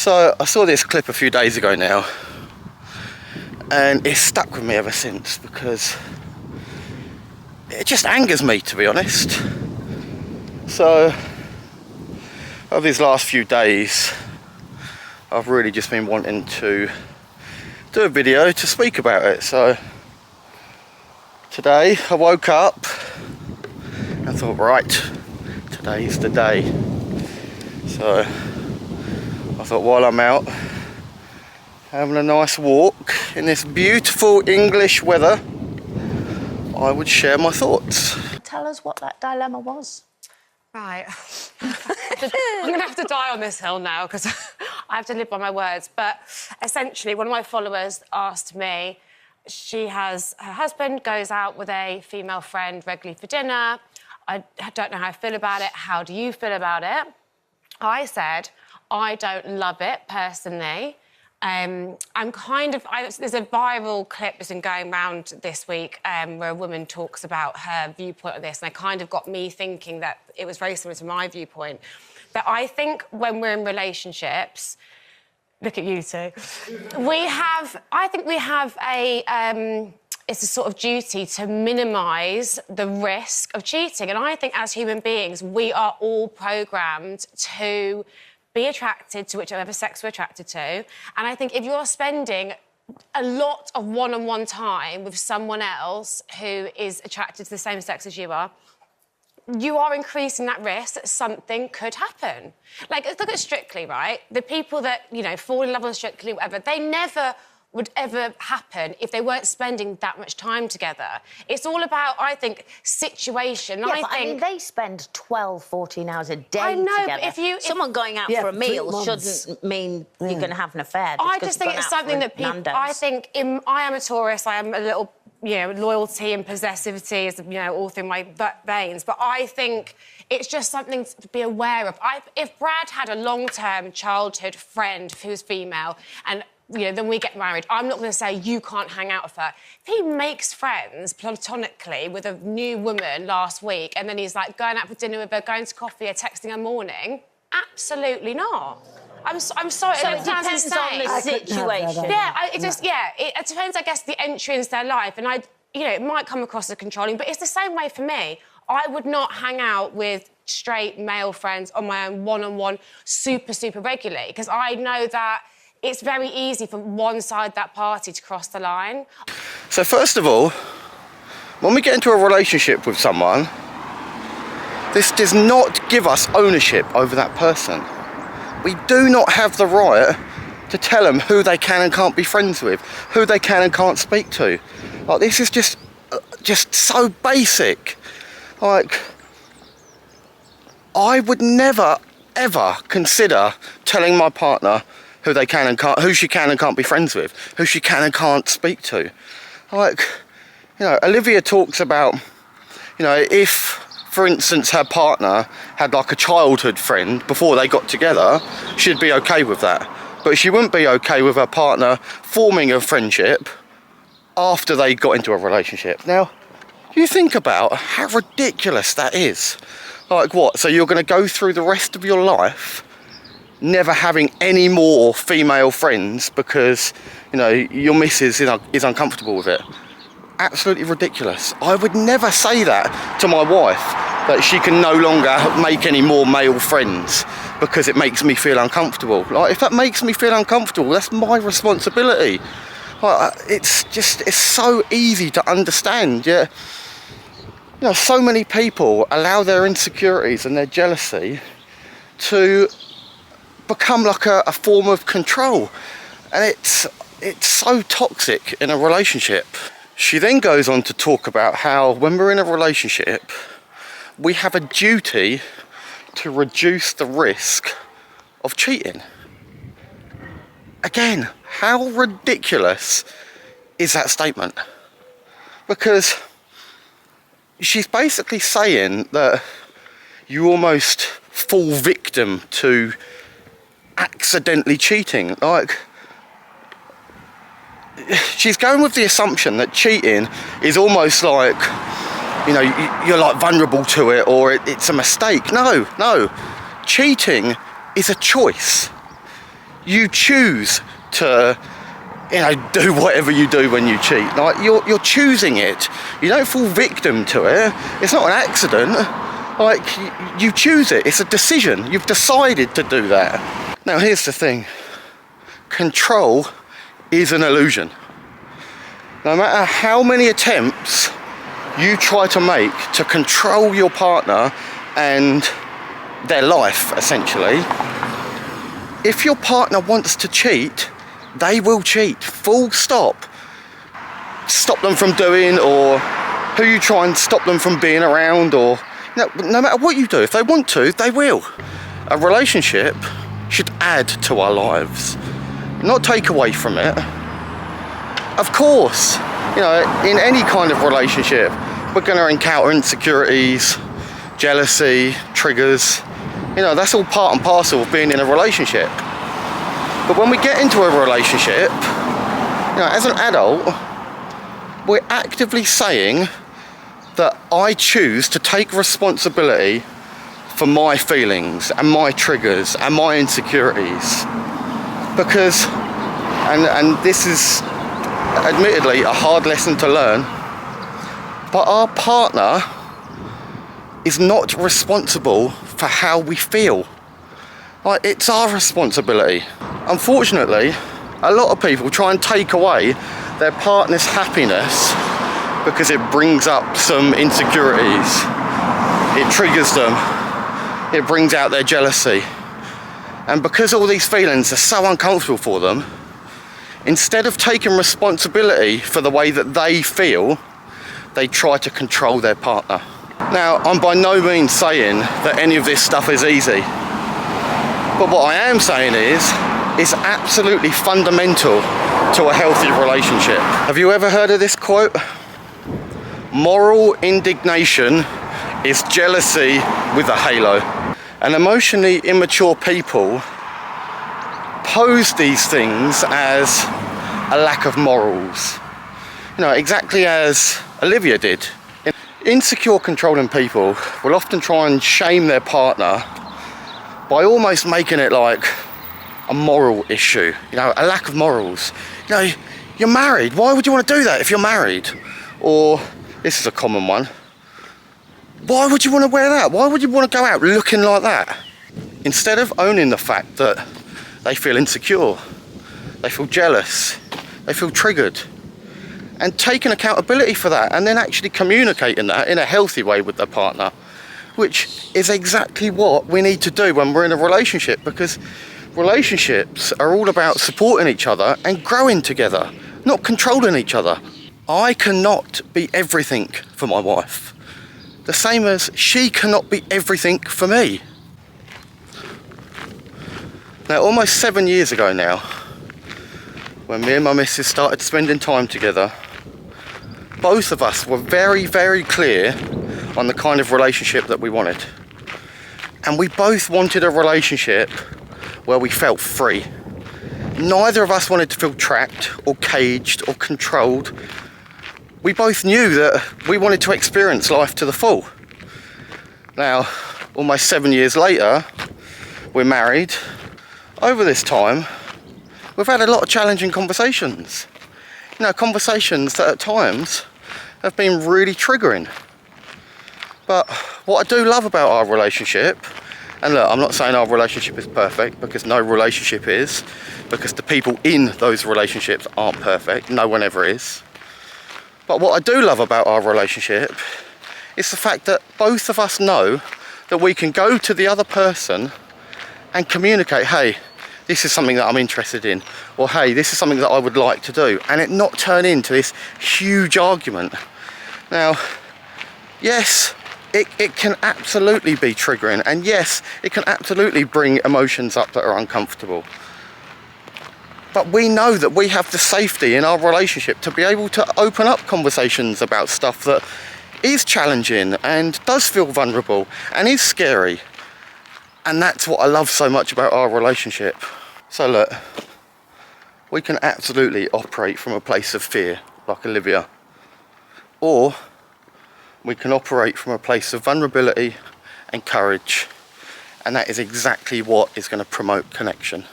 So I saw this clip a few days ago now, and it's stuck with me ever since because it just angers me, to be honest. So over these last few days, I've really just been wanting to do a video to speak about it. So today I woke up and thought, right, today's the day. So I thought, while I'm out having a nice walk in this beautiful English weather, I would share my thoughts. Tell us what that dilemma was. Right. I'm going to have to die on this hill now because I have to live by my words. But essentially, one of my followers asked me, her husband goes out with a female friend regularly for dinner. I don't know how I feel about it. How do you feel about it? I said, I don't love it personally. There's a viral clip that's been going around this week where a woman talks about her viewpoint of this, and it kind of got me thinking that it was very similar to my viewpoint. That I think when we're in relationships, look at you two, I think we have it's a sort of duty to minimise the risk of cheating. And I think as human beings, we are all programmed to be attracted to whichever sex we're attracted to. And I think if you're spending a lot of one-on-one time with someone else who is attracted to the same sex as you are increasing that risk that something could happen. Like, look at Strictly, right? The people that, fall in love on Strictly, whatever, they never would ever happen if they weren't spending that much time together. It's all about, I think, situation. Yeah, I mean, they spend 12, 14 hours a day together. But someone going out for a meal shouldn't mean you're going to have an affair. I just think it's something that people... I am a Taurus, I am a little, loyalty and possessivity is, all through my veins. But I think it's just something to be aware of. If Brad had a long-term childhood friend who's female and then we get married, I'm not going to say you can't hang out with her. If he makes friends platonically with a new woman last week and then he's like going out for dinner with her, going to coffee or texting her morning, absolutely not. I'm sorry. So it depends on the situation. It depends, I guess, the entry into their life. And it might come across as controlling, but it's the same way for me. I would not hang out with straight male friends on my own one-on-one super, super regularly because I know that it's very easy for one side of that party to cross the line. So first of all, when we get into a relationship with someone, this does not give us ownership over that person. We do not have the right to tell them who they can and can't be friends with, who they can and can't speak to. Like, this is just so basic. Like, I would never, ever consider telling my partner who she can and can't be friends with, who she can and can't speak to. Like, Olivia talks about, if, for instance, her partner had like a childhood friend before they got together, she'd be okay with that. But she wouldn't be okay with her partner forming a friendship after they got into a relationship. Now, you think about how ridiculous that is. Like, what? So you're going to go through the rest of your life never having any more female friends because, your missus is uncomfortable with it. Absolutely ridiculous. I would never say that to my wife, that she can no longer make any more male friends because it makes me feel uncomfortable. Like, if that makes me feel uncomfortable, that's my responsibility. Like, it's so easy to understand, yeah. So many people allow their insecurities and their jealousy to become like a form of control, and it's so toxic in a relationship. She then goes on to talk about how when we're in a relationship, we have a duty to reduce the risk of cheating. Again, how ridiculous is that statement? Because she's basically saying that you almost fall victim to accidentally cheating. Like, she's going with the assumption that cheating is almost like, you're like vulnerable to it or it's a mistake. No. Cheating is a choice. You choose to, do whatever you do when you cheat. Like, you're choosing it. You don't fall victim to it. It's not an accident. Like, you choose it. It's a decision. You've decided to do that. Now, here's the thing. Control is an illusion. No matter how many attempts you try to make to control your partner and their life, essentially, if your partner wants to cheat, they will cheat, full stop. Stop them from doing, or who you try and stop them from being around, or no matter what you do, if they want to, they will. A relationship should add to our lives, not take away from it. Of course, in any kind of relationship, we're going to encounter insecurities, jealousy, triggers. That's all part and parcel of being in a relationship. But when we get into a relationship, as an adult, we're actively saying that I choose to take responsibility for my feelings and my triggers and my insecurities. Because, and this is admittedly a hard lesson to learn, but our partner is not responsible for how we feel. Like, it's our responsibility. Unfortunately, a lot of people try and take away their partner's happiness because it brings up some insecurities. It triggers them. It brings out their jealousy. And because all these feelings are so uncomfortable for them, instead of taking responsibility for the way that they feel, they try to control their partner. Now, I'm by no means saying that any of this stuff is easy. But what I am saying is, it's absolutely fundamental to a healthy relationship. Have you ever heard of this quote? Moral indignation is jealousy with a halo. And emotionally immature people pose these things as a lack of morals. Exactly as Olivia did. Insecure, controlling people will often try and shame their partner by almost making it like a moral issue, a lack of morals. You're married, why would you want to do that if you're married? Or, this is a common one, why would you want to wear that? Why would you want to go out looking like that? Instead of owning the fact that they feel insecure, they feel jealous, they feel triggered, and taking accountability for that, and then actually communicating that in a healthy way with their partner, which is exactly what we need to do when we're in a relationship, because relationships are all about supporting each other and growing together, not controlling each other. I cannot be everything for my wife, the same as she cannot be everything for me. Now, almost 7 years ago now, when me and my missus started spending time together, both of us were very, very clear on the kind of relationship that we wanted. And we both wanted a relationship where we felt free. Neither of us wanted to feel trapped or caged or controlled. We both knew that we wanted to experience life to the full. Now, almost 7 years later, we're married. Over this time, we've had a lot of challenging conversations. Conversations that at times have been really triggering. But what I do love about our relationship, and look, I'm not saying our relationship is perfect, because no relationship is, because the people in those relationships aren't perfect, no one ever is. But what I do love about our relationship is the fact that both of us know that we can go to the other person and communicate, hey, this is something that I'm interested in, or hey, this is something that I would like to do, and it not turn into this huge argument. Now, yes, it can absolutely be triggering, and yes, it can absolutely bring emotions up that are uncomfortable. But we know that we have the safety in our relationship to be able to open up conversations about stuff that is challenging and does feel vulnerable and is scary. And that's what I love so much about our relationship. So look, we can absolutely operate from a place of fear, like Olivia. Or we can operate from a place of vulnerability and courage. And that is exactly what is going to promote connection.